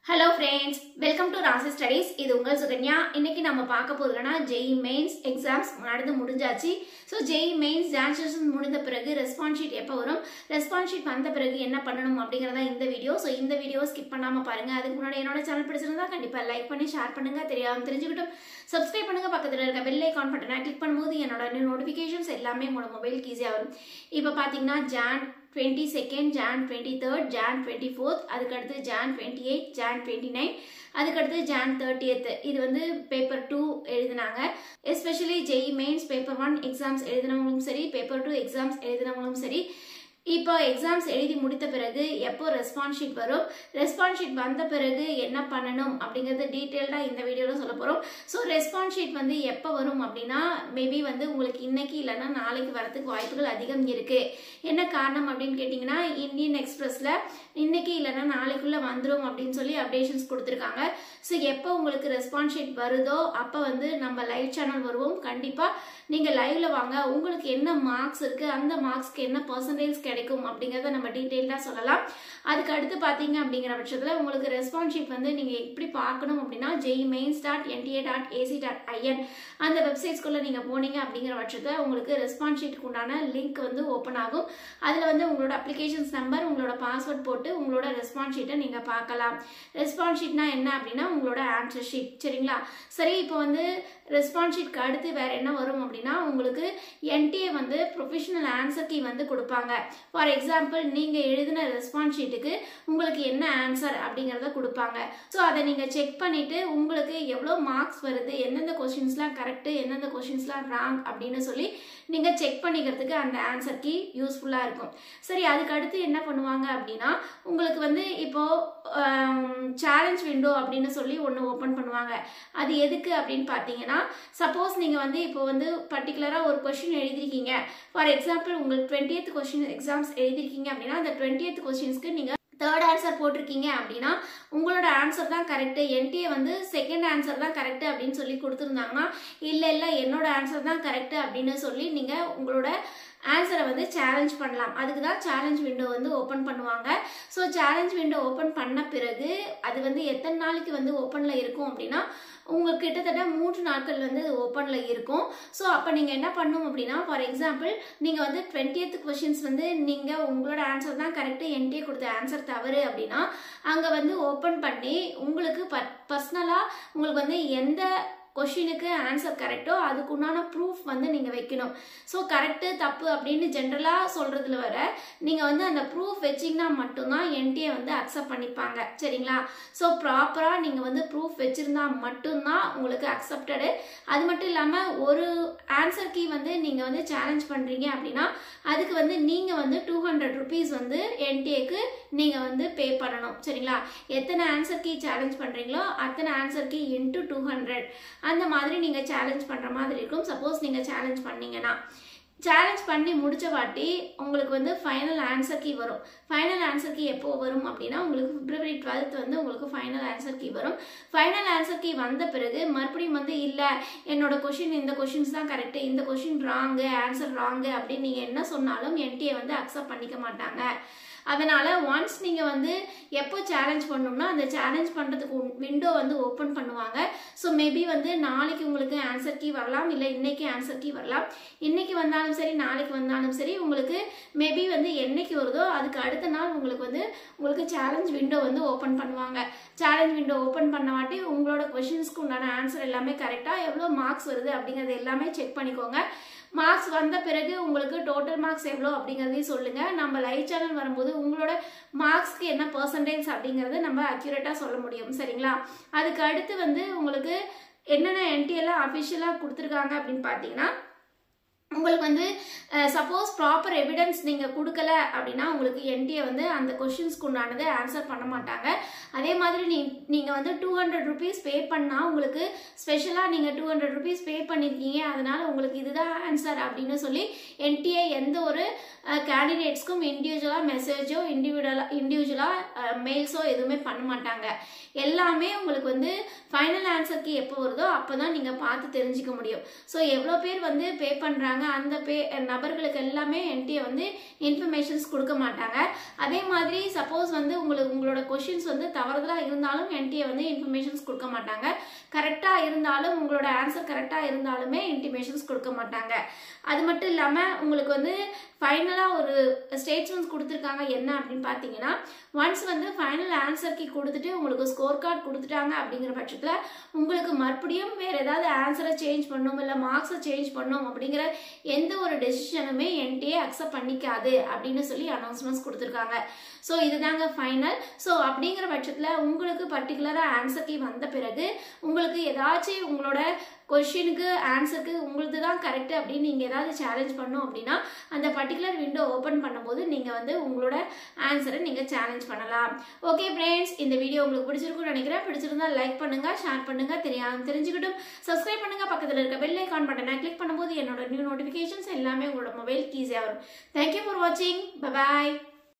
Hello friends, welcome to Rasi Studies. இது உங்கள் சுகன்யா. இன்னைக்கு நம்ம பார்க்க போறதுனா JEE Mains exams நடந்து முடிஞ்சாச்சு. So JEE Mains examinations முடிந்த பிறகு ரெஸ்பான்ஸ் ஷீட் எப்ப வரும், ரெஸ்பான்ஸ் ஷீட் வந்த பிறகு என்ன பண்ணணும் அப்படிங்கறத இந்த வீடியோ. So இந்த வீடியோ ஸ்கிப் பண்ணாம பாருங்க. அதுக்கு முன்னாடி என்னோட சேனல் பிடிச்சிருந்தா கண்டிப்பா லைக் பண்ணி ஷேர் பண்ணுங்க. தெரிஞ்சுக்கிட்டும் சப்ஸ்கிரைப் பண்ணுங்க. பக்கத்துல இருக்க பெல் ஐகான் பட்டனை கிளிக் பண்ணும்போது என்னோட நோட்டிபிகேஷன்ஸ் எல்லாமே உங்க மொபைலுக்கு ஈஸியா வரும். இப்போ பாத்தீங்கன்னா Jan 22nd, Jan 23rd, Jan 24th, அதுக்கடுத்து Jan 28th, Jan 29, அதுக்கடுத்து Jan 30th. இது வந்து பேப்பர் 2 எழுதினாங்க. Especially JEE Mains paper 1 exams எழுதினவங்களும் சரி, பேப்பர் 2 எக்ஸாம்ஸ் எழுதினவங்களும் சரி, இப்போ எக்ஸாம்ஸ் எழுதி முடித்த பிறகு எப்போ ரெஸ்பான்ஸ் ஷீட் வரும், ரெஸ்பான்ஸ் ஷீட் வந்த பிறகு என்ன பண்ணணும் அப்படிங்கிறது டீட்டெயில்டாக இந்த வீடியோவில் சொல்ல போகிறோம். ஸோ ரெஸ்பான்ஸ் ஷீட் வந்து எப்போ வரும் அப்படின்னா மேபி வந்து உங்களுக்கு இன்னைக்கு இல்லைன்னா நாளைக்கு வரதுக்கு வாய்ப்புகள் அதிகம் இருக்குது. என்ன காரணம் அப்படின்னு கேட்டிங்கன்னா இந்தியன் எக்ஸ்பிரஸில் இன்னைக்கு இல்லைன்னா நாளைக்குள்ளே வந்துடும் அப்படின்னு சொல்லி அப்டேஷன்ஸ் கொடுத்துருக்காங்க. ஸோ எப்போ உங்களுக்கு ரெஸ்பான்ஸ் ஷீட் வருதோ அப்போ வந்து நம்ம லைவ் சேனல் வருவோம். கண்டிப்பாக நீங்கள் லைவ்ல வாங்க. உங்களுக்கு என்ன மார்க்ஸ் இருக்குது, அந்த மார்க்ஸ்க்கு என்ன பர்சன்டேஜ் கிடைக்கும் அப்படிங்கிறத நம்ம டீட்டெயில்டாக சொல்லலாம். அதுக்கு அடுத்து பார்த்தீங்க அப்படிங்கிற பட்சத்தில் உங்களுக்கு ரெஸ்பான்ஸ் ஷீட் வந்து நீங்கள் எப்படி பார்க்கணும் அப்படின்னா JEEmains.nta.ac.in அந்த வெப்சைட்ஸ்குள்ளே நீங்கள் போனீங்க அப்படிங்கிற பட்சத்தில் உங்களுக்கு ரெஸ்பான்ஸ் ஷீட்டுக்கு உண்டான லிங்க் வந்து ஓப்பன் ஆகும். அதில் வந்து உங்களோட அப்ளிகேஷன்ஸ் நம்பர், உங்களோட பாஸ்வேர்ட் போட்டு உங்களோட ரெஸ்பான்ஸ் ஷீட்டை நீங்கள் பார்க்கலாம். ரெஸ்பான்ஸ் ஷீட்னா என்ன அப்படின்னா உங்களோட ஆன்சர் ஷீட். சரிங்களா? சரி, இப்போ வந்து ரெஸ்பான்ஸ் ஷீட்க்கு அடுத்து வேற என்ன வரும் அப்படின்னா உங்களுக்கு NTA வந்து ப்ரொஃபஷனல் ஆன்சர் கீ வந்து கொடுப்பாங்க. ஃபார் எக்ஸாம்பிள் நீங்க எழுதின ரெஸ்பான்ஸ் ஷீட்டுக்கு உங்களுக்கு என்ன ஆன்சர் அப்படிங்கறத கொடுப்பாங்க. ஸோ அதை நீங்க செக் பண்ணிட்டு உங்களுக்கு எவ்வளோ மார்க்ஸ் வருது, எந்தெந்த கொஸ்டின்ஸ்லாம் கரெக்ட், எந்தெந்த கொஸ்டின்ஸ்லாம் ராங் அப்படின்னு சொல்லி நீங்க செக் பண்ணிக்கிறதுக்கு அந்த ஆன்சர் கீ யூஸ்ஃபுல்லா இருக்கும். சரி, அதுக்கு அடுத்து என்ன பண்ணுவாங்க அப்படின்னா உங்களுக்கு வந்து இப்போ சேலஞ்ச் விண்டோ அப்படின்னு சொல்லி ஒன்று ஓப்பன் பண்ணுவாங்க. அது எதுக்கு அப்படின்னு பார்த்தீங்கன்னா சப்போஸ் நீங்க வந்து இப்போ வந்து பர்டிகுலரா ஒரு கொஸ்டின் எழுதிருக்கீங்க. ஃபார் எக்ஸாம்பிள் உங்களுக்கு 20th கொஸ்டின் எக்ஸாம்ஸ் எழுதிருக்கீங்க அப்படின்னா அந்த 20th கொஸ்டின்ஸ்க்கு நீங்க தேர்ட் ஆன்சர் போட்டிருக்கீங்க அப்படின்னா உங்களோட ஆன்சர் தான் கரெக்ட், NTA வந்து செகண்ட் ஆன்சர் தான் கரெக்ட் அப்படின்னு சொல்லி கொடுத்துருந்தாங்கன்னா இல்லை என்னோட ஆன்சர் தான் கரெக்ட் அப்படின்னு சொல்லி நீங்க உங்களோட ஆன்சரை வந்து சேலஞ்ச் பண்ணலாம். அதுக்கு தான் சேலஞ்ச் விண்டோ வந்து ஓப்பன் பண்ணுவாங்க. ஸோ சேலஞ்ச் விண்டோ ஓப்பன் பண்ண பிறகு அது வந்து எத்தனை நாளைக்கு வந்து ஓப்பனில் இருக்கும் அப்படின்னா உங்களுக்கு கிட்டத்தட்ட 3 நாட்கள் வந்து ஓப்பனில் இருக்கும். ஸோ அப்போ நீங்கள் என்ன பண்ணணும் அப்படின்னா ஃபார் எக்ஸாம்பிள் நீங்கள் வந்து 20th கொஸ்டின்ஸ் வந்து நீங்கள் உங்களோட ஆன்சர் தான் கரெக்டு, NTA கொடுத்த ஆன்சர் தவறு அப்படின்னா அங்கே வந்து ஓப்பன் பண்ணி உங்களுக்கு பர்சனலாக உங்களுக்கு வந்து எந்த கொஷினுக்கு ஆன்சர் கரெக்டோ அதுக்குண்டான ப்ரூஃப் வந்து நீங்கள் வைக்கணும். ஸோ கரெக்டு தப்பு அப்படின்னு ஜென்ரலாக சொல்கிறதுல வர நீங்கள் வந்து அந்த ப்ரூஃப் வச்சிங்கன்னா மட்டும்தான் NTA வந்து அக்செப்ட் பண்ணிப்பாங்க. சரிங்களா? ஸோ ப்ராப்பராக நீங்கள் வந்து ப்ரூஃப் வச்சுருந்தா மட்டும்தான் உங்களுக்கு அக்செப்டடு. அது மட்டும் இல்லாமல் ஒரு ஆன்சர் கீ வந்து நீங்கள் வந்து சேலஞ்ச் பண்ணுறீங்க அப்படின்னா அதுக்கு வந்து நீங்கள் வந்து 200 rupees வந்து NTAக்கு நீங்கள் வந்து பே பண்ணணும். சரிங்களா? எத்தனை ஆன்சர் கீ சேலஞ்ச் பண்ணுறீங்களோ அத்தனை ஆன்சர் கீ இன்ட்டு 200 அந்த மாதிரி நீங்கள் சேலஞ்ச் பண்ணுற மாதிரி இருக்கும். சப்போஸ் நீங்கள் சேலஞ்ச் பண்ணீங்கன்னா சேலஞ்ச் பண்ணி முடிச்ச வாட்டி உங்களுக்கு வந்து ஃபைனல் ஆன்சர் கீ வரும். ஃபைனல் ஆன்சர் கீ எப்போ வரும் அப்படின்னா உங்களுக்கு February 12th வந்து உங்களுக்கு ஃபைனல் ஆன்சர் கீ வரும். ஃபைனல் ஆன்சர் கீ வந்த பிறகு மறுபடியும் வந்து இல்லை என்னோட கொஷின் இந்த கொஷின்ஸ் தான் கரெக்டு, இந்த கொஷின் ராங்கு, ஆன்சர் ராங்கு அப்படின்னு நீங்கள் என்ன சொன்னாலும் NTA வந்து அக்செப்ட் பண்ணிக்க மாட்டாங்க. அதனால ஒன்ஸ் நீங்கள் வந்து எப்போ சேலஞ்ச் பண்ணணும்னா அந்த சேலஞ்ச் பண்ணுறதுக்கு விண்டோ வந்து ஓப்பன் பண்ணுவாங்க. ஸோ மேபி வந்து நாளைக்கு உங்களுக்கு ஆன்சர் கீ வரலாம், இல்லை இன்னைக்கு ஆன்சர் கீ வரலாம். இன்னைக்கு வந்தாலும் சரி நாளைக்கு வந்தாலும் சரி உங்களுக்கு மேபி வந்து என்னைக்கு வருதோ அதுக்கு அடுத்த நாள் உங்களுக்கு சேலஞ்ச் விண்டோ வந்து ஓப்பன் பண்ணுவாங்க. சேலஞ்ச் விண்டோ ஓப்பன் பண்ண வாட்டி உங்களோட கொஷின்ஸ்க்கு உண்டான ஆன்சர் எல்லாமே கரெக்டாக எவ்வளோ மார்க்ஸ் வருது அப்படிங்கிறது எல்லாமே செக் பண்ணிக்கோங்க. மார்க்ஸ் வந்த பிறகு உங்களுக்கு டோட்டல் மார்க்ஸ் எவ்வளோ அப்படிங்கிறதையும் சொல்லுங்கள். நம்ம லைவ் சேனல் வரும்போது உங்களோட மார்க்ஸ்க்கு என்ன பர்சன்டேஜ் அப்படிங்கிறது நம்ம அக்யூரேட்டாக சொல்ல முடியும். சரிங்களா? அதுக்கு அடுத்து வந்து உங்களுக்கு என்னென்ன NTAலாம் அஃபிஷியலாக கொடுத்துருக்காங்க அப்படின்னு பார்த்தீங்கன்னா உங்களுக்கு வந்து சப்போஸ் ப்ராப்பர் எவிடன்ஸ் நீங்கள் கொடுக்கல அப்படின்னா உங்களுக்கு NTA வந்து அந்த கொஷின்ஸ்க்கு உண்டானது ஆன்சர் பண்ண மாட்டாங்க. அதே மாதிரி நீங்கள் வந்து 200 rupees பே பண்ணால் உங்களுக்கு ஸ்பெஷலாக நீங்கள் 200 rupees பே பண்ணியிருக்கீங்க அதனால உங்களுக்கு இதுதான் ஆன்சர் அப்படின்னு சொல்லி NTA எந்த ஒரு கேண்டிடேட்ஸ்க்கும் இண்டிவிஜுவலாக மெசேஜோ இண்டிவிஜுவலாக மெயில்ஸோ எதுவுமே பண்ண மாட்டாங்க. எல்லாமே உங்களுக்கு வந்து ஃபைனல் ஆன்சருக்கு எப்போ வருதோ அப்போ தான் நீங்கள் பார்த்து தெரிஞ்சுக்க முடியும். ஸோ எவ்வளோ பேர் வந்து பே பண்ணுறாங்க பண்ணுறாங்க அந்த நபர்களுக்கு எல்லாமே என்டிஏ வந்து இன்ஃபர்மேஷன்ஸ் கொடுக்க மாட்டாங்க. அதே மாதிரி சப்போஸ் வந்து உங்களோட கொஷின்ஸ் வந்து தவறுதலாக இருந்தாலும் என்டிஏ வந்து இன்ஃபர்மேஷன்ஸ் கொடுக்க மாட்டாங்க. கரெக்டாக இருந்தாலும் உங்களோட ஆன்சர் கரெக்டாக இருந்தாலுமே இன்டிமேஷன்ஸ் கொடுக்க மாட்டாங்க. அது மட்டும் இல்லாமல் உங்களுக்கு வந்து ஃபைனலாக ஒரு ஸ்டேட்மெண்ட்ஸ் கொடுத்துருக்காங்க. என்ன அப்படின்னு பார்த்தீங்கன்னா, ஒன்ஸ் வந்து ஃபைனல் ஆன்சர் கீ கொடுத்துட்டு உங்களுக்கு ஸ்கோர் கார்டு கொடுத்துட்டாங்க அப்படிங்கிற பட்சத்தில் உங்களுக்கு மறுபடியும் வேறு ஏதாவது ஆன்சரை சேஞ்ச் பண்ணணும் இல்லை மார்க்ஸை சேஞ்ச் பண்ணணும் அப்படிங்கிற எந்த ஒரு டெசிஷனுமே என்டிஏ அக்செப்ட் பண்ணிக்காது அப்படின்னு சொல்லி அனௌன்ஸ்மெண்ட்ஸ் கொடுத்துருக்காங்க. ஸோ இதுதாங்க ஃபைனல். ஸோ அப்படிங்கிற பட்சத்தில் உங்களுக்கு பர்டிகுலராக ஆன்சர் கீ வந்த பிறகு உங்களுக்கு ஏதாச்சும் உங்களோட கொஷினுக்கு ஆன்சருக்கு உங்களுக்கு தான் கரெக்ட் அப்படின்னு நீங்கள் ஏதாவது சேலஞ்ச் பண்ணோம் அப்படின்னா அந்த பர்டிகுலர் விண்டோ ஓப்பன் பண்ணும்போது நீங்கள் வந்து உங்களோட ஆன்சரை நீங்கள் சேலஞ்ச் பண்ணலாம். ஓகே ஃப்ரெண்ட்ஸ், இந்த வீடியோ உங்களுக்கு பிடிச்சிருக்கும்னு நினைக்கிறேன். பிடிச்சிருந்தா லைக் பண்ணுங்கள், ஷேர் பண்ணுங்கள், தெரிஞ்சுக்கிட்டும் சப்ஸ்கிரைப் பண்ணுங்கள். பக்கத்தில் இருக்க பெல் ஐகான் பட்டனை கிளிக் பண்ணும்போது என்னோட நியூ நோட்டிஃபிகேஷன்ஸ் எல்லாமே உங்களோட மொபைலுக்கு ஈஸியாக வரும். தேங்க்யூ ஃபார் வாட்சிங். Bye bye.